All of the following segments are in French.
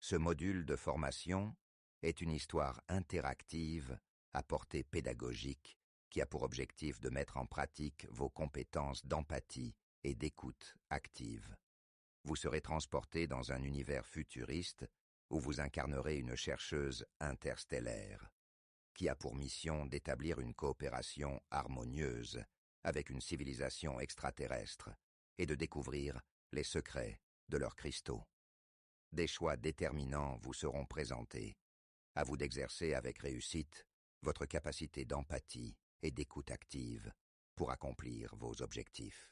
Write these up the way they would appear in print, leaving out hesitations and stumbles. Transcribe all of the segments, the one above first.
Ce module de formation est une histoire interactive à portée pédagogique qui a pour objectif de mettre en pratique vos compétences d'empathie et d'écoute active. Vous serez transporté dans un univers futuriste où vous incarnerez une chercheuse interstellaire qui a pour mission d'établir une coopération harmonieuse avec une civilisation extraterrestre et de découvrir les secrets de leurs cristaux. Des choix déterminants vous seront présentés. À vous d'exercer avec réussite votre capacité d'empathie et d'écoute active pour accomplir vos objectifs.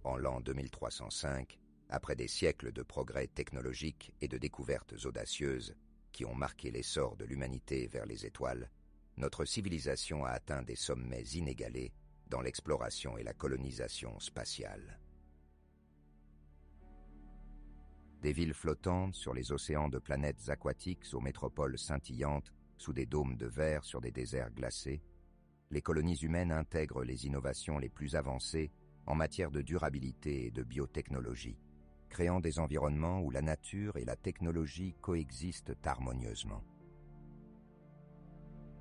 En l'an 2305, après des siècles de progrès technologiques et de découvertes audacieuses qui ont marqué l'essor de l'humanité vers les étoiles, notre civilisation a atteint des sommets inégalés dans l'exploration et la colonisation spatiale. Des villes flottantes sur les océans de planètes aquatiques aux métropoles scintillantes sous des dômes de verre sur des déserts glacés, les colonies humaines intègrent les innovations les plus avancées en matière de durabilité et de biotechnologie, créant des environnements où la nature et la technologie coexistent harmonieusement.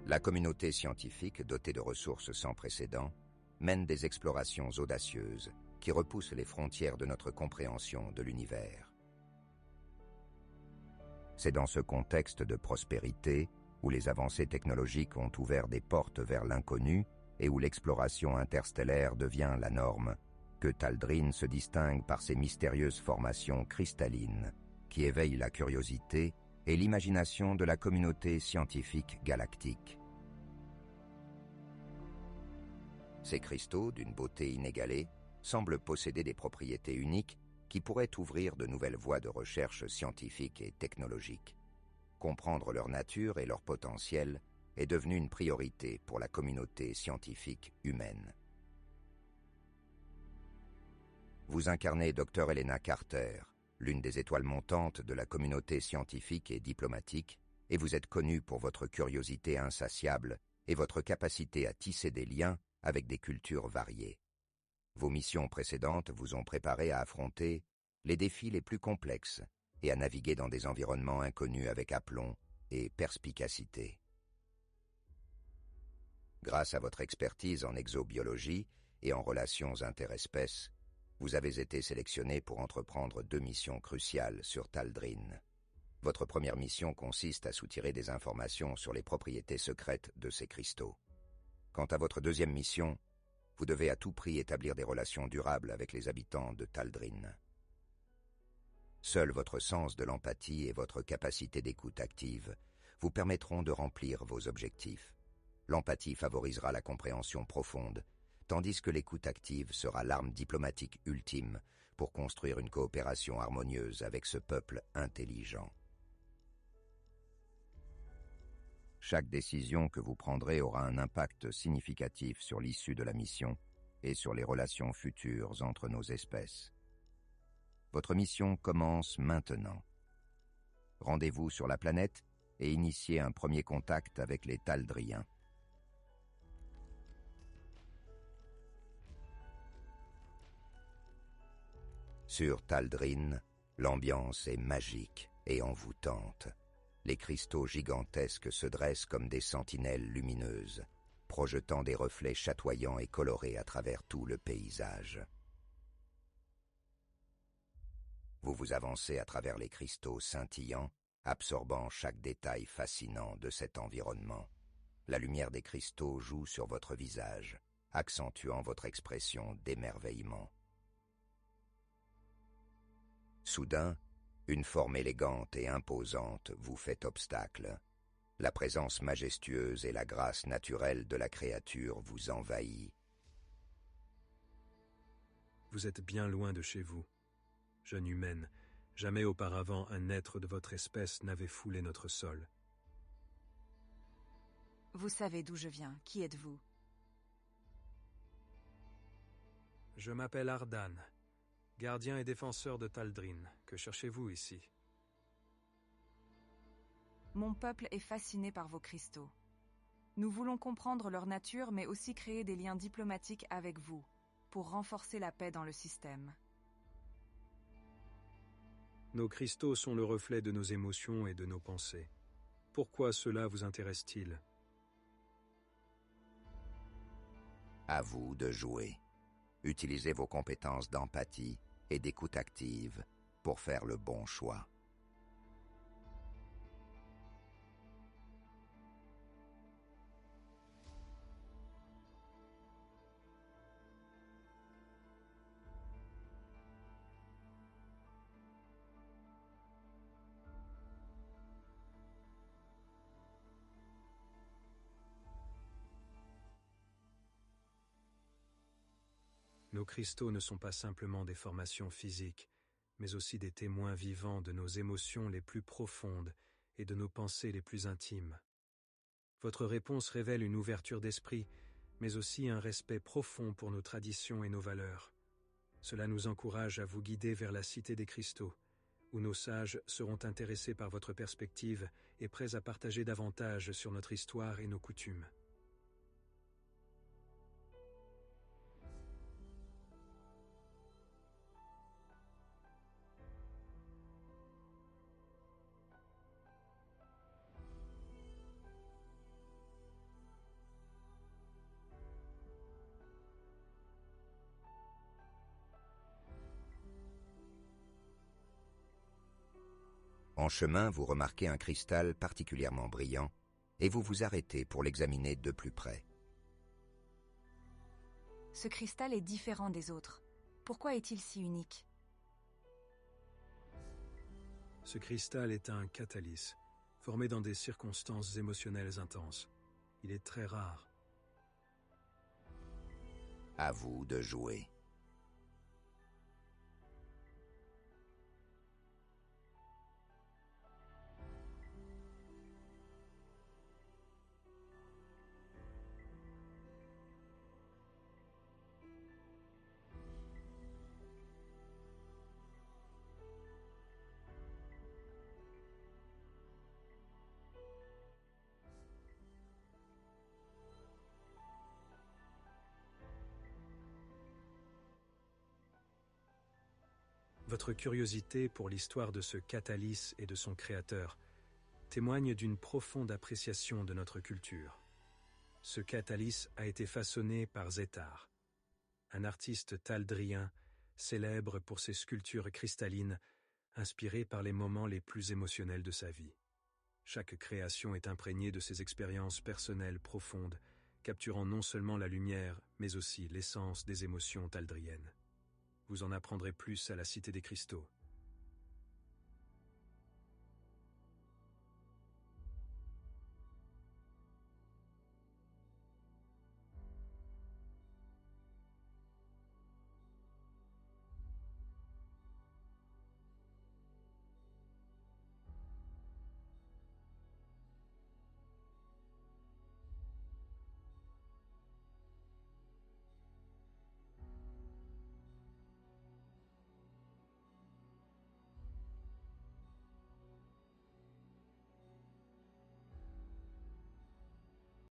La communauté scientifique, dotée de ressources sans précédent, mène des explorations audacieuses qui repoussent les frontières de notre compréhension de l'univers. C'est dans ce contexte de prospérité, où les avancées technologiques ont ouvert des portes vers l'inconnu et où l'exploration interstellaire devient la norme, que Tal'Drin se distingue par ses mystérieuses formations cristallines qui éveillent la curiosité et l'imagination de la communauté scientifique galactique. Ces cristaux, d'une beauté inégalée, semblent posséder des propriétés uniques qui pourraient ouvrir de nouvelles voies de recherche scientifique et technologique. Comprendre leur nature et leur potentiel est devenu une priorité pour la communauté scientifique humaine. Vous incarnez Dr Helena Carter, l'une des étoiles montantes de la communauté scientifique et diplomatique, et vous êtes connue pour votre curiosité insatiable et votre capacité à tisser des liens avec des cultures variées. Vos missions précédentes vous ont préparé à affronter les défis les plus complexes et à naviguer dans des environnements inconnus avec aplomb et perspicacité. Grâce à votre expertise en exobiologie et en relations interespèces, vous avez été sélectionné pour entreprendre 2 missions cruciales sur Tal'Drin. Votre première mission consiste à soutirer des informations sur les propriétés secrètes de ces cristaux. Quant à votre deuxième mission, vous devez à tout prix établir des relations durables avec les habitants de Tal'Drin. Seul votre sens de l'empathie et votre capacité d'écoute active vous permettront de remplir vos objectifs. L'empathie favorisera la compréhension profonde, tandis que l'écoute active sera l'arme diplomatique ultime pour construire une coopération harmonieuse avec ce peuple intelligent. Chaque décision que vous prendrez aura un impact significatif sur l'issue de la mission et sur les relations futures entre nos espèces. Votre mission commence maintenant. Rendez-vous sur la planète et initiez un premier contact avec les Tal'Driens. Sur Tal'Drin, l'ambiance est magique et envoûtante. Les cristaux gigantesques se dressent comme des sentinelles lumineuses, projetant des reflets chatoyants et colorés à travers tout le paysage. Vous vous avancez à travers les cristaux scintillants, absorbant chaque détail fascinant de cet environnement. La lumière des cristaux joue sur votre visage, accentuant votre expression d'émerveillement. Soudain, une forme élégante et imposante vous fait obstacle. La présence majestueuse et la grâce naturelle de la créature vous envahit. Vous êtes bien loin de chez vous. Jeune humaine, jamais auparavant un être de votre espèce n'avait foulé notre sol. Vous savez d'où je viens. Qui êtes-vous? Je m'appelle Ardan. Gardien et défenseur de Taldrin, que cherchez-vous ici? Mon peuple est fasciné par vos cristaux. Nous voulons comprendre leur nature, mais aussi créer des liens diplomatiques avec vous, pour renforcer la paix dans le système. Nos cristaux sont le reflet de nos émotions et de nos pensées. Pourquoi cela vous intéresse-t-il? À vous de jouer. Utilisez vos compétences d'empathie et d'écoute active pour faire le bon choix. Nos cristaux ne sont pas simplement des formations physiques, mais aussi des témoins vivants de nos émotions les plus profondes et de nos pensées les plus intimes. Votre réponse révèle une ouverture d'esprit, mais aussi un respect profond pour nos traditions et nos valeurs. Cela nous encourage à vous guider vers la Cité des Cristaux, où nos sages seront intéressés par votre perspective et prêts à partager davantage sur notre histoire et nos coutumes. En chemin, vous remarquez un cristal particulièrement brillant et vous vous arrêtez pour l'examiner de plus près. Ce cristal est différent des autres. Pourquoi est-il si unique? Ce cristal est un catalyse, formé dans des circonstances émotionnelles intenses. Il est très rare. À vous de jouer. Votre curiosité pour l'histoire de ce catalyse et de son créateur témoigne d'une profonde appréciation de notre culture. Ce catalyse a été façonné par Zethar, un artiste taldrien célèbre pour ses sculptures cristallines inspirées par les moments les plus émotionnels de sa vie. Chaque création est imprégnée de ses expériences personnelles profondes, capturant non seulement la lumière, mais aussi l'essence des émotions taldriennes. Vous en apprendrez plus à la Cité des Cristaux.